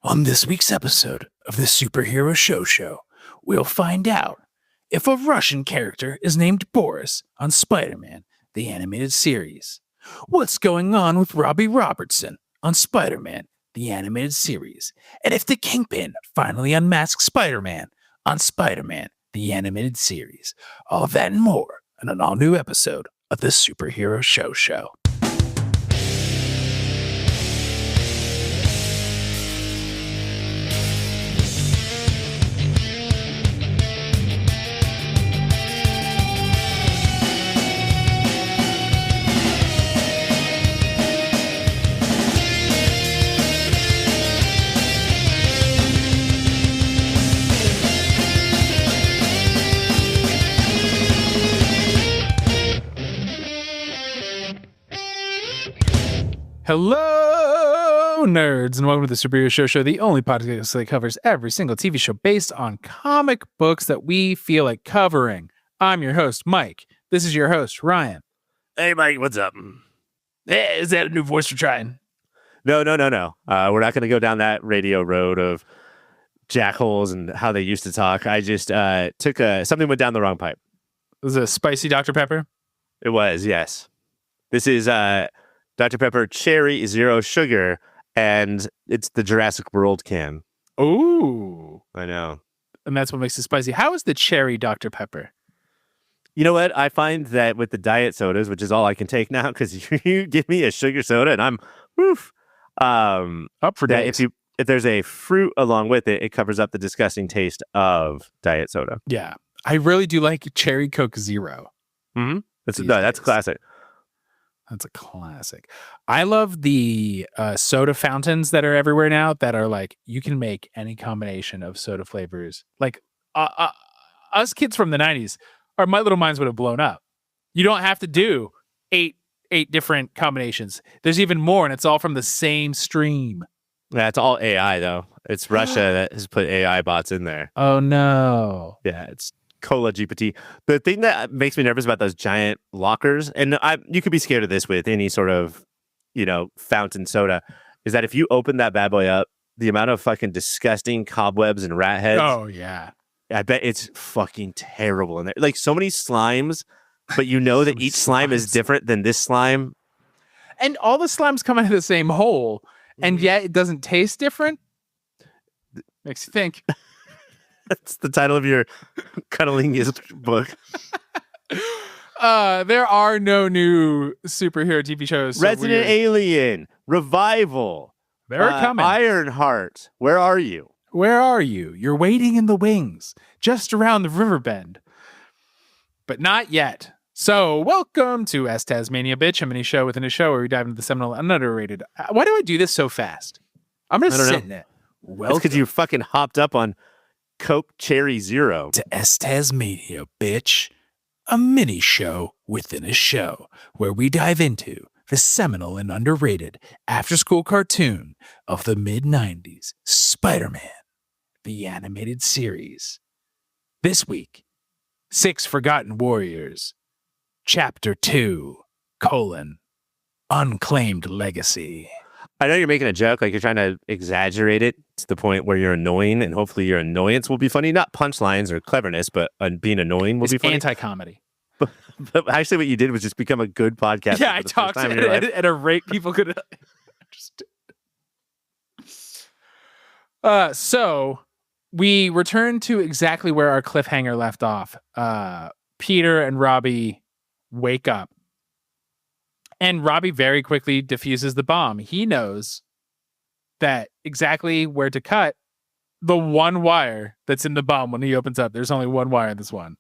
On this week's episode of the Superhero Show, we'll find out if a Russian character is named Boris on Spider-Man, the animated series. What's going on with Robbie Robertson on Spider-Man, the animated series? And if the Kingpin finally unmasks Spider-Man on Spider-Man, the animated series. All of that and more in an all-new episode of the Superhero Show. Hello, nerds, and welcome to the Superhero Show, the only podcast that covers every single TV show based on comic books that we feel like covering. I'm your host, Mike. This is your host, Ryan. Hey, Mike, what's up? Hey, is that a new voice we're trying? No. We're not going to go down that radio road of jackholes and how they used to talk. I just took something went down the wrong pipe. Was it a spicy Dr. Pepper? It was, yes. This is Dr. Pepper Cherry Zero Sugar, and it's the Jurassic World can. Ooh. I know. And that's what makes it spicy. How is the cherry Dr. Pepper? You know what? I find that with the diet sodas, which is all I can take now, because you give me a sugar soda and I'm woof. Up for days. If there's a fruit along with it, it covers up the disgusting taste of diet soda. Yeah. I really do like Cherry Coke Zero. Mm-hmm. That's classic. That's a classic. I love the soda fountains that are everywhere now that are like, you can make any combination of soda flavors. Like us kids from the 90s, our My Little Minds would have blown up. You don't have to do eight different combinations. There's even more, and it's all from the same stream. Yeah, it's all AI, though. It's Russia that has put AI bots in there. Oh, no. Yeah, it's Cola GPT. The thing that makes me nervous about those giant lockers, and you could be scared of this with any sort of, fountain soda, is that if you open that bad boy up, the amount of fucking disgusting cobwebs and rat heads. Oh, yeah. I bet it's fucking terrible in there. Like so many slimes, but that each slime is different than this slime. And all the slimes come out of the same hole, and yet it doesn't taste different. Makes you think. That's the title of your cuddlingest book. There are no new superhero TV shows. Resident Alien, Revival. They're coming. Ironheart. Where are you? Where are you? You're waiting in the wings, just around the river bend. But not yet. So, welcome to S Tasmania Bitch, a mini show within a show where we dive into the seminal and underrated. Why do I do this so fast? I'm going to sit in it. Well, because you fucking hopped up on Coke Cherry Zero. To S Tasmania Bitch, a mini show within a show where we dive into the seminal and underrated after-school cartoon of the mid-90s, Spider-Man, the animated series. This week, 6 Forgotten Warriors, Chapter 2, Unclaimed Legacy. I know you're making a joke, like you're trying to exaggerate it to the point where you're annoying, and hopefully your annoyance will be funny. Not punchlines or cleverness, but being annoying will be funny. Anti-comedy. But actually what you did was just become a good podcast. Yeah, I talked at a rate people could understand. So we return to exactly where our cliffhanger left off. Peter and Robbie wake up. And Robbie very quickly diffuses the bomb. He knows that exactly where to cut the one wire that's in the bomb when he opens up. There's only one wire in this one.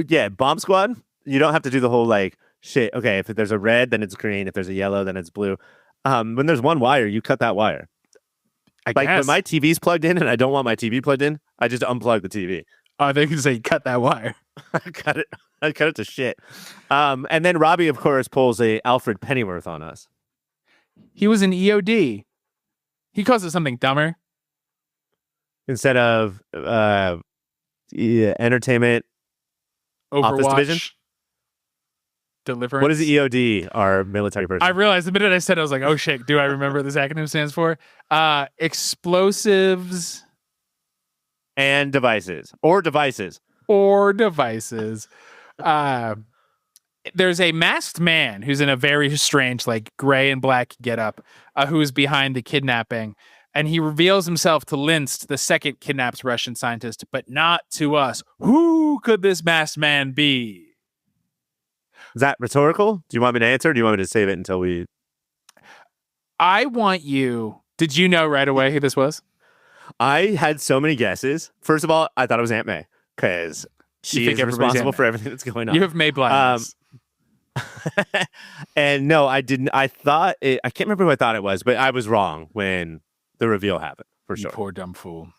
Yeah, Bomb Squad. You don't have to do the whole shit. Okay, if there's a red, then it's green. If there's a yellow, then it's blue. When there's one wire, you cut that wire. I guess. When my TV's plugged in and I don't want my TV plugged in, I just unplug the TV. Oh, they can say cut that wire. I cut it to shit. And then Robbie, of course, pulls a Alfred Pennyworth on us. He was an EOD. He calls it something dumber. Instead of entertainment Overwatch. Office Division? Deliverance. What is the EOD? Our military person. I realized the minute I said it, I was like, oh shit, do I remember what this acronym stands for? Explosives and devices. Or devices. There's a masked man who's in a very strange, like gray and black getup, who's behind the kidnapping. And he reveals himself to Linst, the second kidnapped Russian scientist, but not to us. Who could this masked man be? Is that rhetorical? Do you want me to answer? Or do you want me to save it until we... I want you... Did you know right away who this was? I had so many guesses. First of all, I thought it was Aunt May because she is responsible for everything that's going on. You have May blindness. And no, I didn't. I thought I can't remember who I thought it was, but I was wrong when the reveal happened, for sure. You poor dumb fool.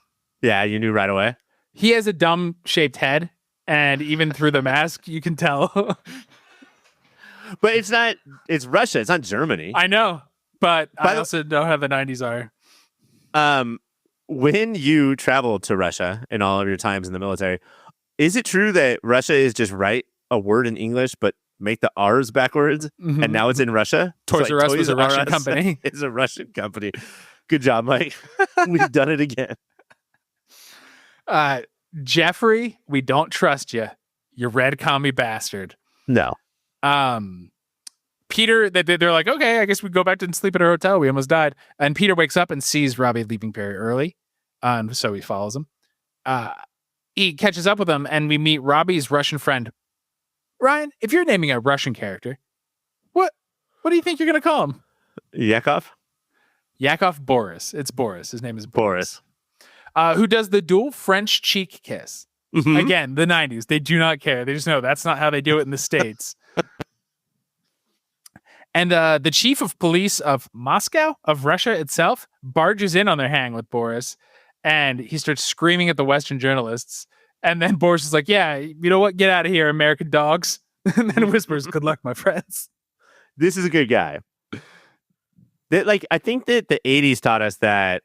Yeah, you knew right away. He has a dumb-shaped head, and even through the mask, you can tell... But it's not, it's Russia. It's not Germany. I know, but I also know how the 90s are. When you travel to Russia in all of your times in the military, is it true that Russia is just write a word in English, but make the R's backwards? Mm-hmm. And now it's in Russia? Toys R Us was a Russian company. It's a Russian company. Good job, Mike. We've done it again. Jeffrey, we don't trust you. You red commie bastard. No. Peter, they're like, okay, I guess we go back and sleep at our hotel. We almost died. And Peter wakes up and sees Robbie leaving very early. So he follows him. He catches up with him, and we meet Robbie's Russian friend. Ryan, if you're naming a Russian character, what do you think you're going to call him? Yakov Boris. It's Boris. His name is Boris. Who does the dual French cheek kiss. Mm-hmm. Again, the 90s. They do not care. They just know that's not how they do it in the States. And the chief of police of Moscow, of Russia itself, barges in on their hang with Boris. And he starts screaming at the Western journalists. And then Boris is like, yeah, you know what? Get out of here, American dogs. And then whispers, good luck, my friends. This is a good guy. I think that the 80s taught us that,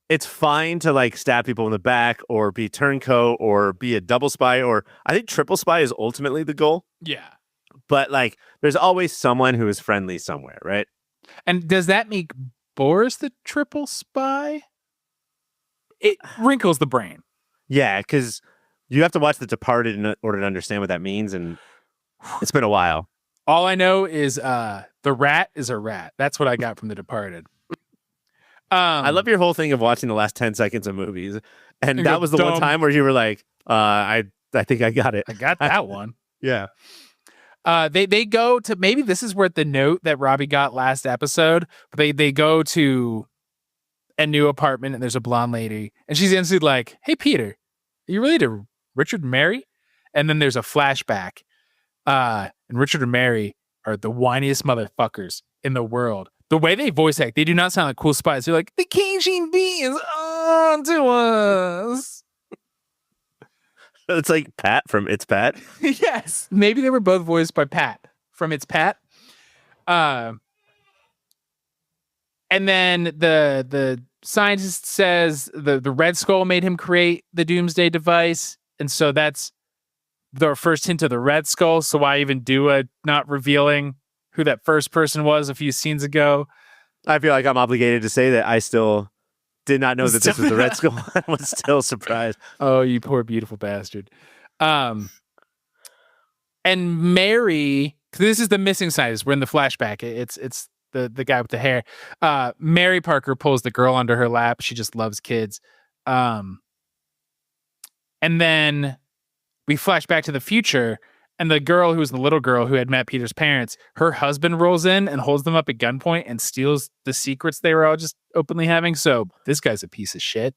it's fine to stab people in the back or be turncoat or be a double spy, or I think triple spy is ultimately the goal. Yeah. But there's always someone who is friendly somewhere, right? And does that make Boris the triple spy? It wrinkles the brain. Yeah, because you have to watch The Departed in order to understand what that means, and it's been a while. All I know is the rat is a rat. That's what I got from The Departed. I love your whole thing of watching the last 10 seconds of movies. And that was the one time where you were like, I think I got it. I got that one. Yeah. They go to, maybe this is where the note that Robbie got last episode, but they go to a new apartment and there's a blonde lady and she's instantly like, hey, Peter, are you related to Richard and Mary? And then there's a flashback. And Richard and Mary are the whiniest motherfuckers in the world. The way they voice act, they do not sound like cool spies. They're like, the KGB is on to us. It's like Pat from It's Pat. Yes. Maybe they were both voiced by Pat from It's Pat. And then the scientist says the Red Skull made him create the Doomsday device. And so that's the first hint of the Red Skull. So why even do a not revealing who that first person was a few scenes ago? I feel like I'm obligated to say that I still did not know that this was the Red Skull. I was still surprised. Oh, you poor beautiful bastard. And Mary, this is the missing scientist. We're in the flashback. It's the guy with the hair. Mary Parker pulls the girl under her lap. She just loves kids. And then we flash back to the future. And the girl who was the little girl who had met Peter's parents, her husband rolls in and holds them up at gunpoint and steals the secrets they were all just openly having. So this guy's a piece of shit.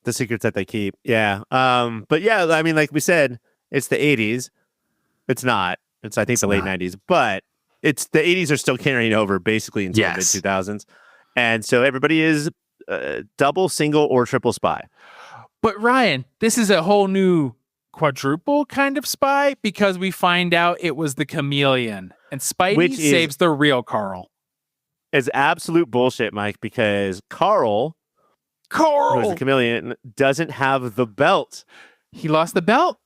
The secrets that they keep. Yeah. But yeah, I mean, like we said, it's the 80s. It's not. It's, I think, the late 90s. But it's the 80s are still carrying over basically until the mid 2000s. And so everybody is double, single, or triple spy. But Ryan, this is a whole new quadruple kind of spy because we find out it was the chameleon and Spidey saves the real Carl. Is absolute bullshit, Mike, because Carl, who's the chameleon, doesn't have the belt. He lost the belt?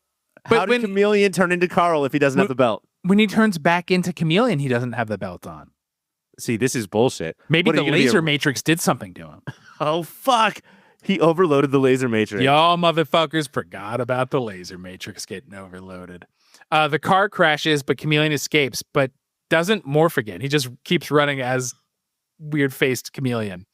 How did Chameleon turn into Carl if he doesn't have the belt? When he turns back into Chameleon, he doesn't have the belt on. See, this is bullshit. Maybe the laser matrix did something to him. Oh, fuck. He overloaded the laser matrix. Y'all motherfuckers forgot about the laser matrix getting overloaded. The car crashes, but Chameleon escapes, but doesn't morph again. He just keeps running as weird-faced Chameleon.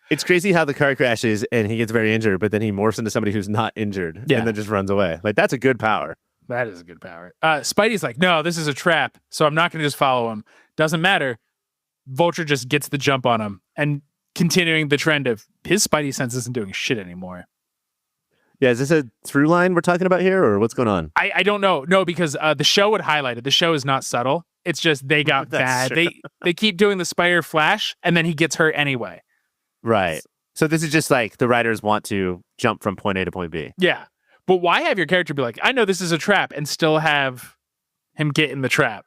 It's crazy how the car crashes and he gets very injured, but then he morphs into somebody who's not injured and then just runs away. Like, that's a good power. That is a good power. Spidey's like, no, this is a trap, so I'm not going to just follow him. Doesn't matter. Vulture just gets the jump on him and continuing the trend of his Spidey sense isn't doing shit anymore. Yeah, is this a through line we're talking about here, or what's going on? I don't know. No, because the show would highlight it. The show is not subtle. It's just they got bad. They keep doing the Spider Flash, and then he gets hurt anyway. Right. So this is just like the writers want to jump from point A to point B. Yeah. But why have your character be like, I know this is a trap, and still have him get in the trap?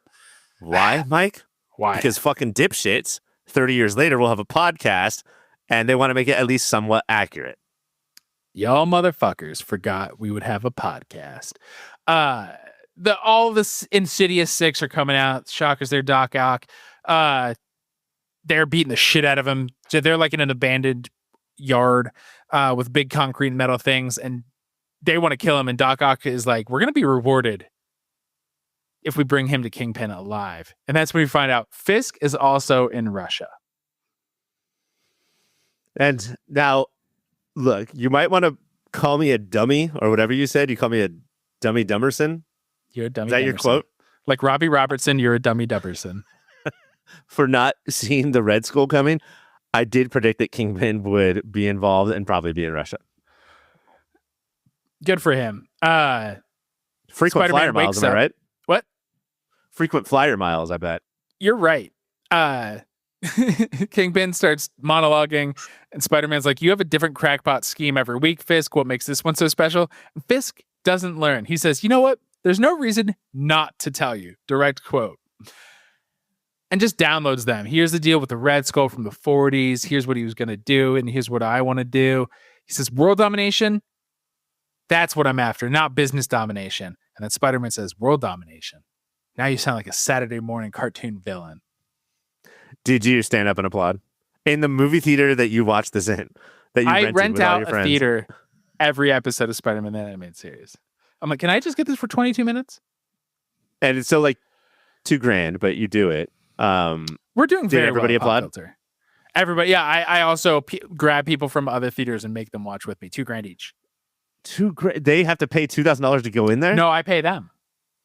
Why, Mike? Why? Because fucking dipshits 30 years later will have a podcast, and they want to make it at least somewhat accurate. Y'all motherfuckers forgot we would have a podcast. All the Insidious Six are coming out. Shockers, they're Doc Ock. They're beating the shit out of him. So they're like in an abandoned yard with big concrete and metal things, and they want to kill him. And Doc Ock is like, we're going to be rewarded if we bring him to Kingpin alive. And that's when we find out Fisk is also in Russia. And now, look, you might want to call me a dummy or whatever you said. You call me a dummy Dummerson. You're a dummy. Is that Dummerson. your quote? Like Robbie Robertson, you're a dummy Dummerson. For not seeing the Red Skull coming, I did predict that Kingpin would be involved and probably be in Russia. Good for him. Frequent Spider-Man flyer miles, am I right? What? Frequent flyer miles, I bet. You're right. Kingpin starts monologuing, and Spider-Man's like, you have a different crackpot scheme every week, Fisk. What makes this one so special? And Fisk doesn't learn. He says, you know what? There's no reason not to tell you. Direct quote. And just downloads them. Here's the deal with the Red Skull from the 40s. Here's what he was going to do, and here's what I want to do. He says, world domination, that's what I'm after, not business domination. And then Spider-Man says, world domination. Now you sound like a Saturday morning cartoon villain. Did you stand up and applaud? In the movie theater that you watched this in? That you rented rent with all out your a friends? theater every episode of Spider-Man the Animated Series. I'm like, can I just get this for 22 minutes? And it's so like $2,000, but you do it. We're doing Did very everybody well. applaud? Everybody, yeah. I also grab people from other theaters and make them watch with me. $2,000 each. $2,000? They have to pay $2,000 to go in there? No, I pay them.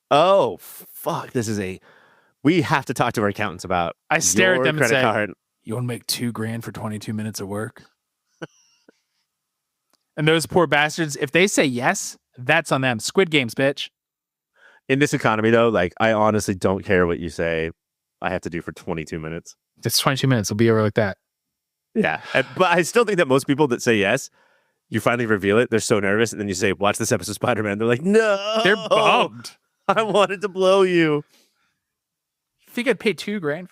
Oh, fuck. We have to talk to our accountants about I stare at them and say, card. you want to make $2,000 for 22 minutes of work? And those poor bastards, if they say yes, that's on them. Squid Games, bitch. In this economy, though, like, I honestly don't care what you say I have to do for 22 minutes. It's 22 minutes. It'll be over like that. Yeah. But I still think that most people that say yes, you finally reveal it, they're so nervous, and then you say, watch this episode of Spider-Man. They're like, no. They're bummed. I wanted to blow you. I think I'd pay $2,000.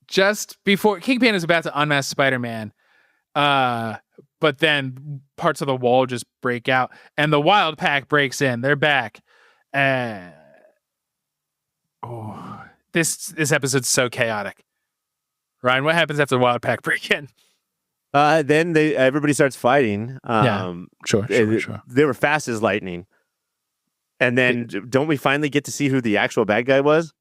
Just before Kingpin is about to unmask Spider-Man, but then parts of the wall just break out, and the Wild Pack breaks in. They're back. This episode's so chaotic. Ryan, what happens after the Wild Pack break in? Then everybody starts fighting. Sure. They were fast as lightning. And then don't we finally get to see who the actual bad guy was?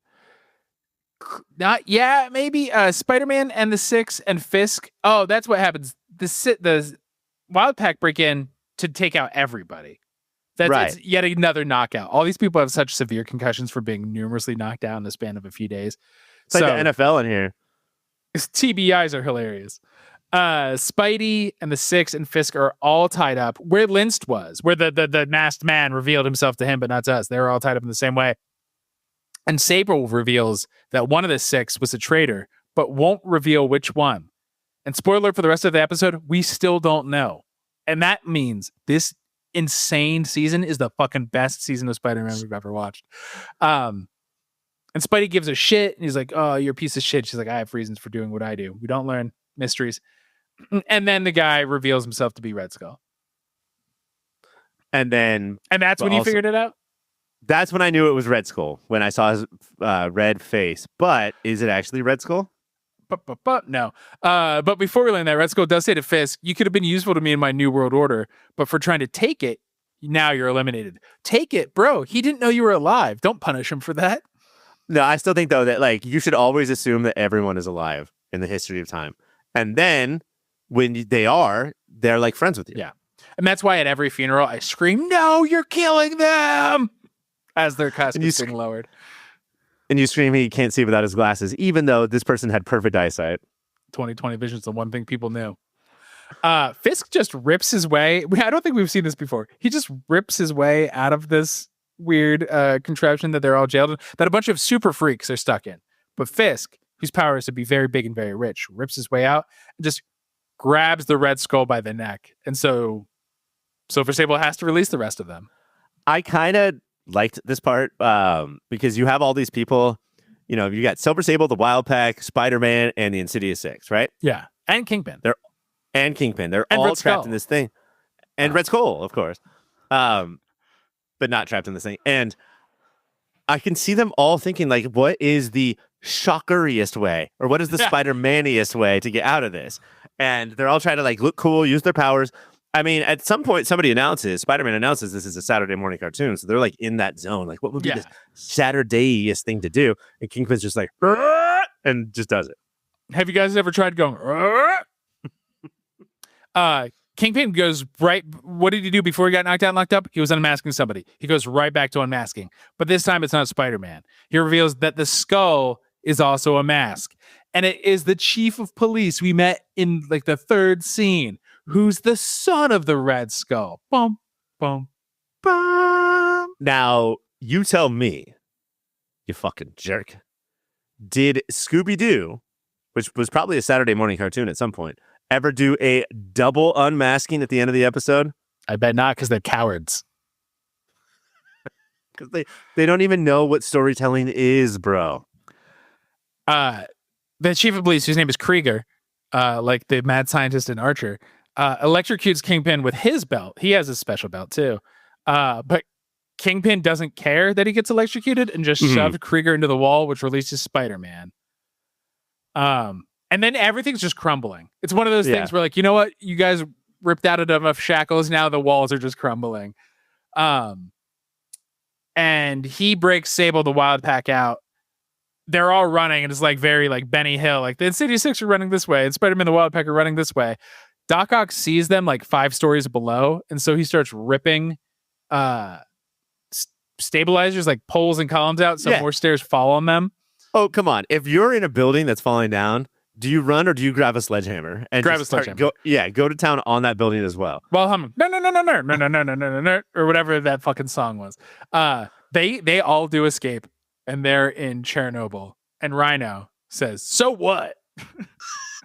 Maybe Spider-Man and the Six and Fisk. Oh, that's what happens. The Wild Pack break in to take out everybody. That's right. It's yet another knockout. All these people have such severe concussions for being numerously knocked out in the span of a few days. It's like the NFL in here. TBIs are hilarious. Spidey and the Six and Fisk are all tied up where Linst was, where the masked man revealed himself to him, but not to us. They were all tied up in the same way. And Sable reveals that one of the Six was a traitor, but won't reveal which one. And spoiler for the rest of the episode, we still don't know. And that means this insane season is the fucking best season of Spider-Man we've ever watched. And Spidey gives a shit, and he's like, oh, you're a piece of shit. She's like, I have reasons for doing what I do. We don't learn mysteries. And then the guy reveals himself to be Red Skull. And that's when you figured it out? That's when I knew it was Red Skull, when I saw his red face. But is it actually Red Skull? No. But before we learn that, Red Skull does say to Fisk, you could have been useful to me in my New World Order, but for trying to take it, now you're eliminated. Take it, bro. He didn't know you were alive. Don't punish him for that. No, I still think, though, that like you should always assume that everyone is alive in the history of time. And then when they're like friends with you. Yeah. And that's why at every funeral, I scream, no, you're killing them! As their casket is being lowered. And you scream he can't see without his glasses, even though this person had perfect eyesight. 20/20 vision's the one thing people knew. Fisk just rips his way. I don't think we've seen this before. He just rips his way out of this weird contraption that they're all jailed in, that a bunch of super freaks are stuck in. But Fisk, whose power is to be very big and very rich, rips his way out and just grabs the Red Skull by the neck. And so Silver Sable has to release the rest of them. I kind of liked this part because you have all these people, you got Silver Sable, the Wild Pack, Spider-Man, and the Insidious Six, right? Yeah. And Kingpin. They're all trapped in this thing. And Red Skull, of course. But not trapped in this thing. And I can see them all thinking, like, what is the shockeriest way? Or what is the Spider-Man-iest way to get out of this? And they're all trying to, like, look cool, use their powers. I mean, at some point, Spider-Man announces this is a Saturday morning cartoon. So they're like in that zone. Like, what would be the Saturday-iest thing to do? And Kingpin's just like, and just does it. Have you guys ever tried going, Kingpin goes right. What did he do before he got knocked out and locked up? He was unmasking somebody. He goes right back to unmasking. But this time it's not Spider-Man. He reveals that the skull is also a mask. And it is the chief of police we met in like the third scene, who's the son of the Red Skull. Bum, bum, bum. Now, you tell me, you fucking jerk. Did Scooby-Doo, which was probably a Saturday morning cartoon at some point, ever do a double unmasking at the end of the episode? I bet not, because they're cowards. Because they don't even know what storytelling is, bro. The chief of police, whose name is Krieger, like the mad scientist in Archer, electrocutes Kingpin with his belt. He has a special belt too. But Kingpin doesn't care that he gets electrocuted and just shoved Krieger into the wall, which releases Spider-Man. And then everything's just crumbling. It's one of those things where, like, you know what? You guys ripped out enough shackles. Now the walls are just crumbling. And he breaks Sable the Wild Pack out. They're all running, and it's like very like Benny Hill. Like the Insidious Six are running this way, and Spider-Man the Wild Pack are running this way. Doc Ock sees them like 5 stories below, and so he starts ripping stabilizers, like poles and columns out, so more stairs fall on them. Oh, come on. If you're in a building that's falling down, do you run or do you grab a sledgehammer? And grab a sledgehammer. Go to town on that building as well. Well, humming, no, or whatever that fucking song was. They all do escape, and they're in Chernobyl. And Rhino says, "So what?"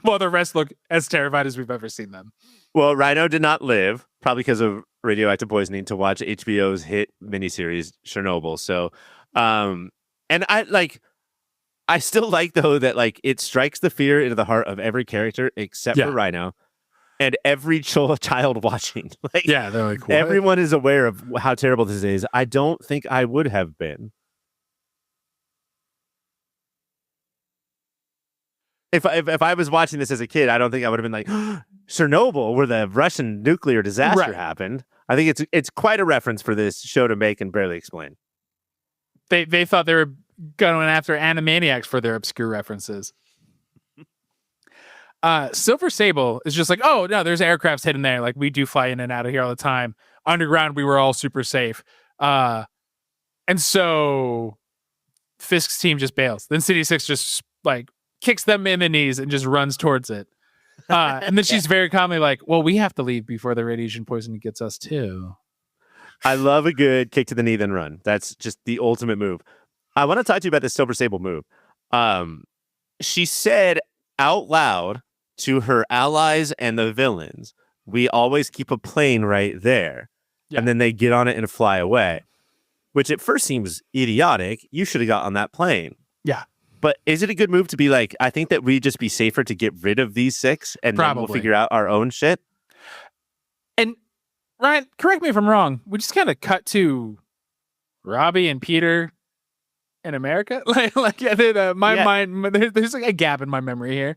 Well, the rest look as terrified as we've ever seen them. Well, Rhino did not live, probably because of radioactive poisoning, to watch HBO's hit miniseries Chernobyl. So, and I still like, though, that like it strikes the fear into the heart of every character except for Rhino and every child watching. Like, they're like, what? Everyone is aware of how terrible this is. I don't think I would have been. If I was watching this as a kid, I don't think I would have been like, Chernobyl, where the Russian nuclear disaster happened. I think it's quite a reference for this show to make and barely explain. They thought they were going after Animaniacs for their obscure references. Silver Sable is just like, oh no, there's aircrafts hidden there. Like, we do fly in and out of here all the time. Underground, we were all super safe. And so Fisk's team just bails. Then City 6 just like kicks them in the knees and just runs towards it. And then she's very calmly like, well, we have to leave before the radiation poisoning gets us too. I love a good kick to the knee, then run. That's just the ultimate move. I want to talk to you about this Silver Sable move. She said out loud to her allies and the villains, we always keep a plane right there. Yeah. And then they get on it and fly away, which at first seems idiotic. You should have got on that plane. Yeah. But is it a good move to be like, I think that we'd just be safer to get rid of these 6 and then we'll figure out our own shit? And Ryan, correct me if I'm wrong. We just kind of cut to Robbie and Peter in America. Mind. There's like a gap in my memory here.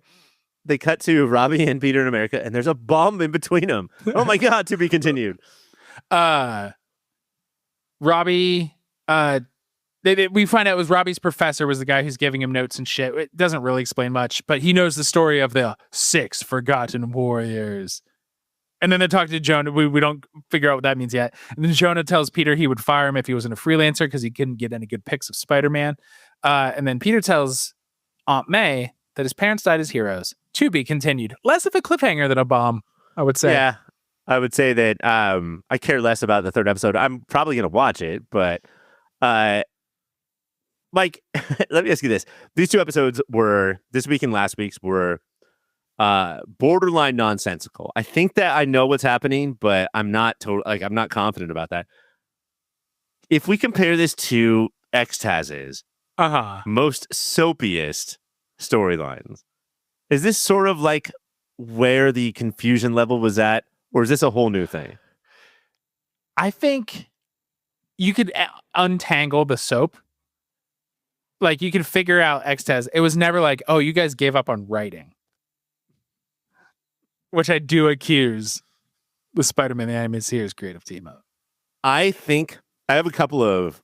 They cut to Robbie and Peter in America, and there's a bomb in between them. Oh my God, to be continued. Robbie, we find out it was Robbie's professor was the guy who's giving him notes and shit. It doesn't really explain much, but he knows the story of the 6 forgotten warriors. And then they talk to Jonah. We don't figure out what that means yet. And then Jonah tells Peter he would fire him if he wasn't a freelancer because he couldn't get any good pics of Spider-Man. And then Peter tells Aunt May that his parents died as heroes. To be continued. Less of a cliffhanger than a bomb, I would say. Yeah, I would say that I care less about the 3rd episode. I'm probably going to watch it, but Mike, let me ask you this. These 2 episodes were, this week and last week's were borderline nonsensical. I think that I know what's happening, but I'm not I'm not confident about that. If we compare this to X-Taz's most soapiest storylines, is this sort of like where the confusion level was at, or is this a whole new thing? I think you could untangle the soap. Like, you could figure out X-Taz. It was never like, oh, you guys gave up on writing. Which I do accuse the Spider-Man the Animated Series creative team of. I think I have a couple of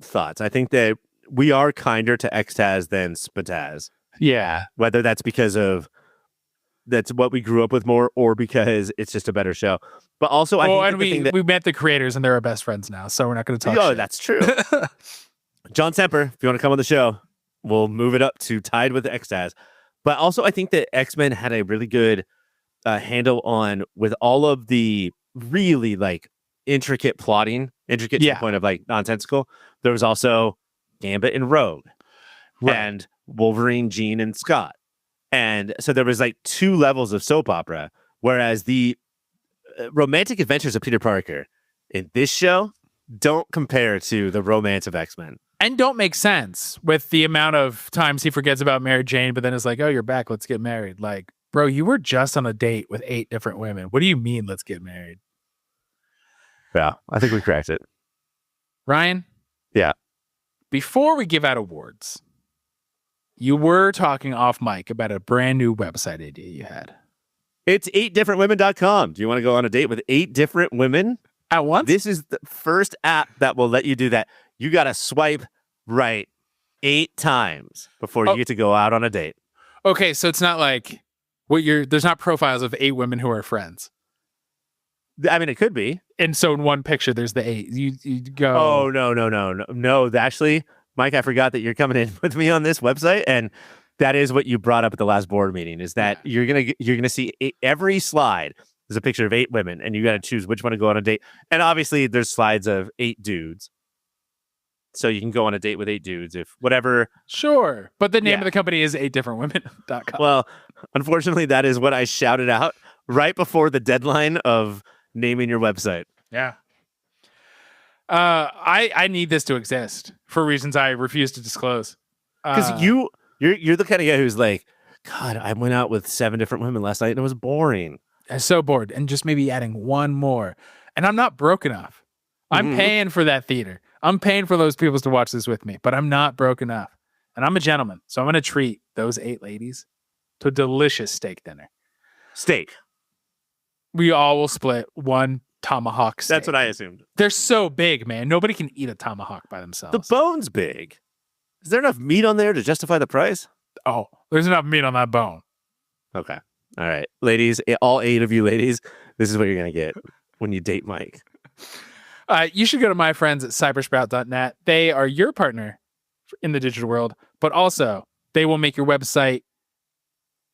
thoughts. I think that we are kinder to X-Taz than Spataz. Yeah. Whether that's because of that's what we grew up with more, or because it's just a better show. But also, I think we met the creators and they're our best friends now, so we're not going to talk. Oh, shit. That's true. John Semper, if you want to come on the show, we'll move it up to tied with X-Taz. But also, I think that X-Men had a really good handle on with all of the really like intricate plotting, to the point of like nonsensical. There was also Gambit and Rogue, and Wolverine, Jean, and Scott. And so there was like 2 levels of soap opera, whereas the romantic adventures of Peter Parker in this show don't compare to the romance of X-Men. And don't make sense with the amount of times he forgets about Mary Jane, but then it's like, oh, you're back, let's get married. Like, bro, you were just on a date with 8 different women. What do you mean, let's get married? Yeah, I think we cracked it. Ryan? Yeah. Before we give out awards, you were talking off mic about a brand new website idea you had. It's 8differentwomen.com. Do you want to go on a date with 8 different women at once? This is the first app that will let you do that. You got to swipe right 8 times before you get to go out on a date. Okay, so it's not like there's not profiles of 8 women who are friends. I mean, it could be. And so in one picture, there's the 8. You go. Oh, no. Actually, Mike, I forgot that you're coming in with me on this website, and that is what you brought up at the last board meeting. Is that you're gonna see every slide. There's a picture of 8 women, and you got to choose which one to go on a date. And obviously, there's slides of 8 dudes, so you can go on a date with 8 dudes if whatever. Sure, but the name of the company is 8differentwomen.com. Well, unfortunately, that is what I shouted out right before the deadline of naming your website. Yeah. I need this to exist for reasons I refuse to disclose. Because you're the kind of guy who's like, God, I went out with 7 different women last night and it was boring. I'm so bored, and just maybe adding one more. And I'm not broke enough. I'm paying for that theater. I'm paying for those people to watch this with me, but I'm not broke enough. And I'm a gentleman, so I'm going to treat those 8 ladies to a delicious steak dinner. Steak. We all will split one tomahawk steak. That's what I assumed. They're so big, man. Nobody can eat a tomahawk by themselves. The bone's big. Is there enough meat on there to justify the price? Oh, there's enough meat on that bone. Okay. All right. Ladies, all 8 of you ladies, this is what you're going to get when you date Mike. You should go to my friends at cybersprout.net. They are your partner in the digital world, but also they will make your website,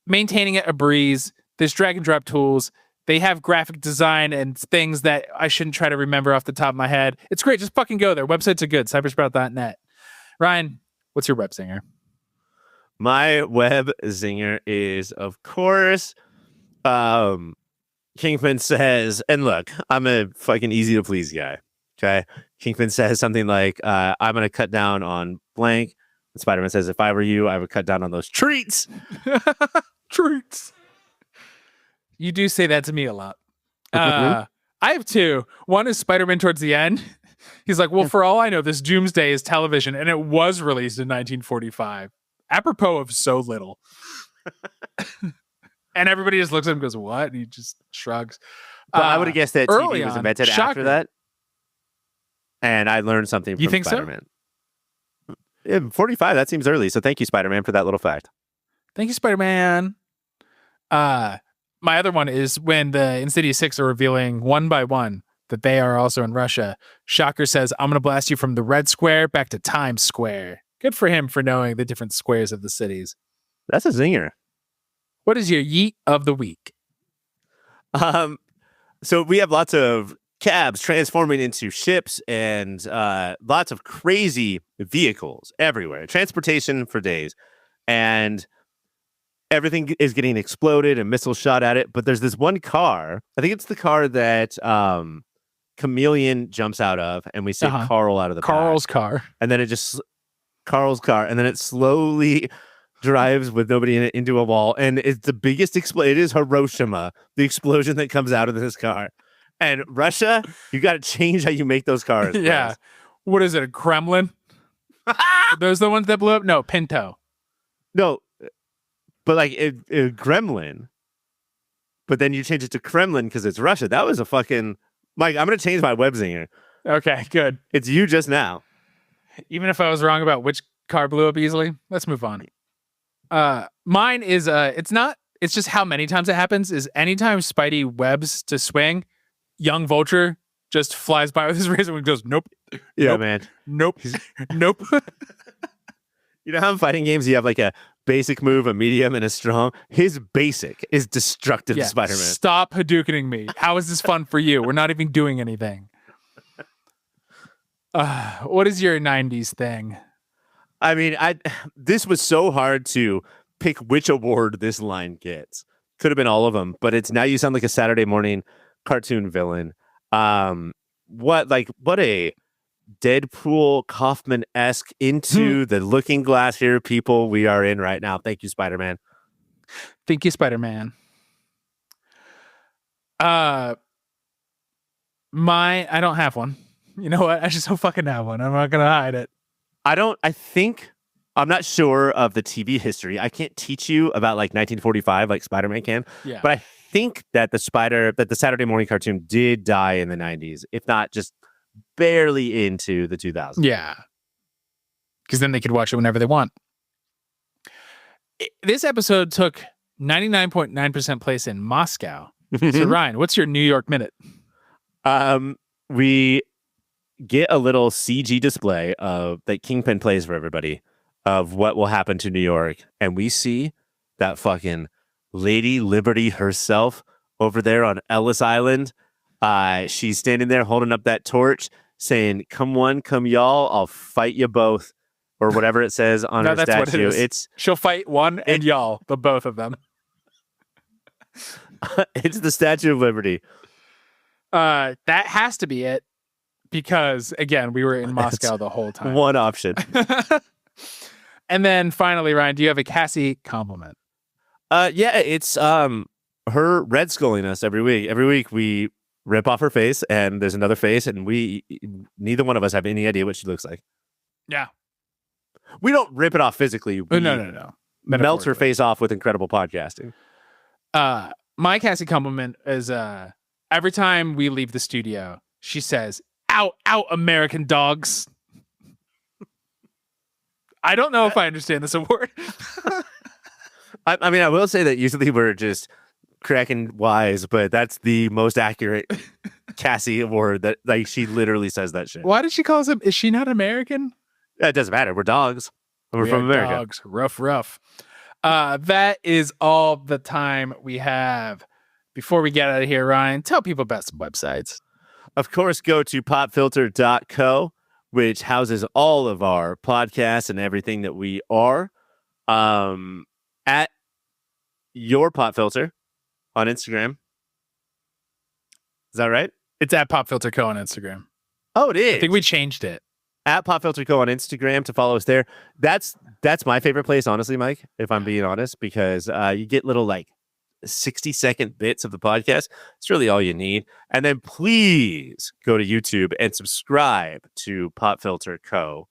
maintaining it a breeze. There's drag and drop tools. They have graphic design and things that I shouldn't try to remember off the top of my head. It's great. Just fucking go there. Websites are good. Cybersprout.net. Ryan, what's your web zinger? My web zinger is, of course, Kingpin says, and look, I'm a fucking easy to please guy. Okay. Kingpin says something like, I'm going to cut down on blank. And Spider-Man says, if I were you, I would cut down on those treats. Treats. You do say that to me a lot. I have two. One is Spider-Man towards the end. He's like, well, for all I know, this Doomsday is television, and it was released in 1945. Apropos of so little. And everybody just looks at him and goes, what? And he just shrugs. But I would have guessed that early TV was on, invented shocker. after that. And I learned something from You think so? Spider-Man. Yeah, 45, that seems early. So thank you, Spider-Man, for that little fact. Thank you, Spider-Man. My other one is when the Insidious Six are revealing one by one that they are also in Russia. Shocker says, I'm going to blast you from the Red Square back to Times Square. Good for him for knowing the different squares of the cities. That's a zinger. What is your yeet of the week? So we have lots of cabs transforming into ships and lots of crazy vehicles everywhere. Transportation for days. And everything is getting exploded and missiles shot at it. But there's this one car. I think it's the car that Chameleon jumps out of. And we see Carl out of the Carl's back. car. And then Carl's car. And then it slowly drives with nobody in it into a wall. And it's the biggest explosion. It is Hiroshima, the explosion that comes out of this car. And Russia, you got to change how you make those cars. Yeah. Bros. What is it, a Kremlin? Those the ones that blew up? No, Pinto. No, but like it Gremlin. But then you change it to Kremlin because it's Russia. That was a fucking... Mike, I'm going to change my web zinger. Okay, good. It's you just now. Even if I was wrong about which car blew up easily, let's move on. Mine is it's just how many times it happens is anytime Spidey webs to swing, young Vulture just flies by with his razor and goes, nope. Yeah, nope, man. Nope. Nope. You know how in fighting games you have like a basic move, a medium, and a strong? His basic is destructive to Spider-Man. Stop Hadoukening me. How is this fun for you? We're not even doing anything. What is your 90s thing? I mean, this was so hard to pick which award this line gets. Could have been all of them, but it's Now You Sound Like a Saturday Morning cartoon villain. What a Deadpool Kaufman-esque into the looking glass here people we are in right now. Thank you, Spider-Man. Thank you, Spider-Man. I don't have one. You know what? I just don't fucking have one. I'm not gonna hide it. I'm not sure of the TV history. I can't teach you about like 1945 like Spider-Man can. Yeah. But I think that the Saturday morning cartoon did die in the 90s, if not just barely into the 2000s. Yeah. Because then they could watch it whenever they want. This episode took 99.9% place in Moscow. So Ryan, what's your New York minute? We get a little CG display that Kingpin plays for everybody of what will happen to New York. And we see that fucking Lady Liberty herself over there on Ellis Island. She's standing there holding up that torch saying, come one, come y'all, I'll fight you both. Or whatever it says on her statue. What it is. She'll fight one and y'all, the both of them. It's the Statue of Liberty. That has to be it. Because, again, we were in Moscow the whole time. One option. And then finally, Ryan, do you have a Cassie compliment? Yeah, it's her red sculling us every week. Every week we rip off her face and there's another face and neither one of us have any idea what she looks like. Yeah. We don't rip it off physically. No. Melt her face off with incredible podcasting. My Cassie compliment is every time we leave the studio, she says, out, American dogs. I don't know if I understand this award. I mean, I will say that usually we're just cracking wise, but that's the most accurate Cassie award that like she literally says that shit. Why did she call us? Is she not American? It doesn't matter. We're dogs. We're from America. Dogs. Rough. That is all the time we have. Before we get out of here, Ryan, tell people about some websites. Of course, go to popfilter.co, which houses all of our podcasts and everything that we are. At your popfilter on Instagram. Is that right? It's at popfilterco on Instagram. Oh, it is. I think we changed it. At popfilterco on Instagram to follow us there. That's my favorite place, honestly, Mike, if I'm being honest, because you get little like 60-second bits of the podcast. It's really all you need. And then please go to YouTube and subscribe to Pop Filter Co.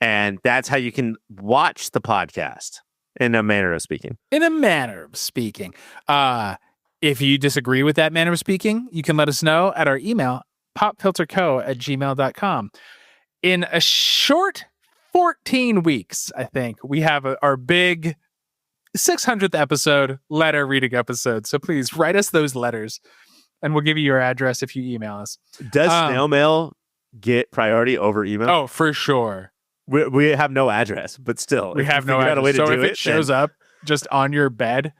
And that's how you can watch the podcast, in a manner of speaking. In a manner of speaking. If you disagree with that manner of speaking, you can let us know at our email, popfilterco@gmail.com. In a short 14 weeks, I think, we have our big 600th episode letter reading episode. So please write us those letters and we'll give you your address if you email us. Does snail mail get priority over email? Oh, for sure. We have no address, but still. We have no address. So if it shows up just on your bed,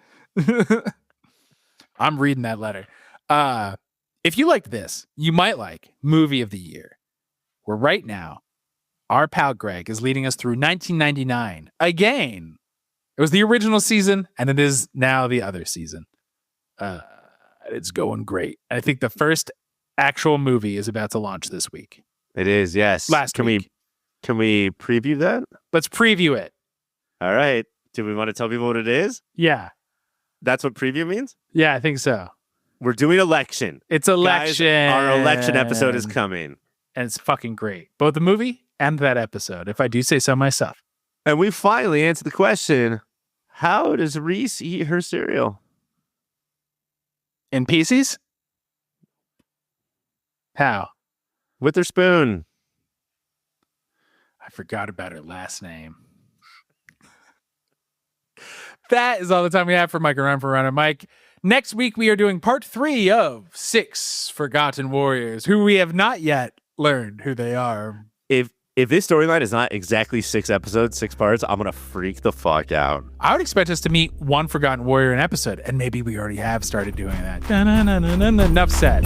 I'm reading that letter. If you liked this, you might like Movie of the Year, where right now, our pal Greg is leading us through 1999 again. It was the original season, and it is now the other season. It's going great. I think the first actual movie is about to launch this week. It is, yes. Last week. Can we preview that? Let's preview it. All right. Do we want to tell people what it is? Yeah. That's what preview means? Yeah, I think so. We're doing election. It's election. Guys, our election episode is coming. And it's fucking great. Both the movie and that episode, if I do say so myself. And we finally answered the question, how does Reese eat her cereal? In pieces? How? With her spoon. I forgot about her last name. That is all the time we have for Mike Around for Runner Mike. Next week, we are doing part 3 of 6 Forgotten Warriors, who we have not yet learned who they are. If this storyline is not exactly 6 episodes, 6 parts, I'm going to freak the fuck out. I would expect us to meet one Forgotten Warrior an episode, and maybe we already have started doing that. Enough said.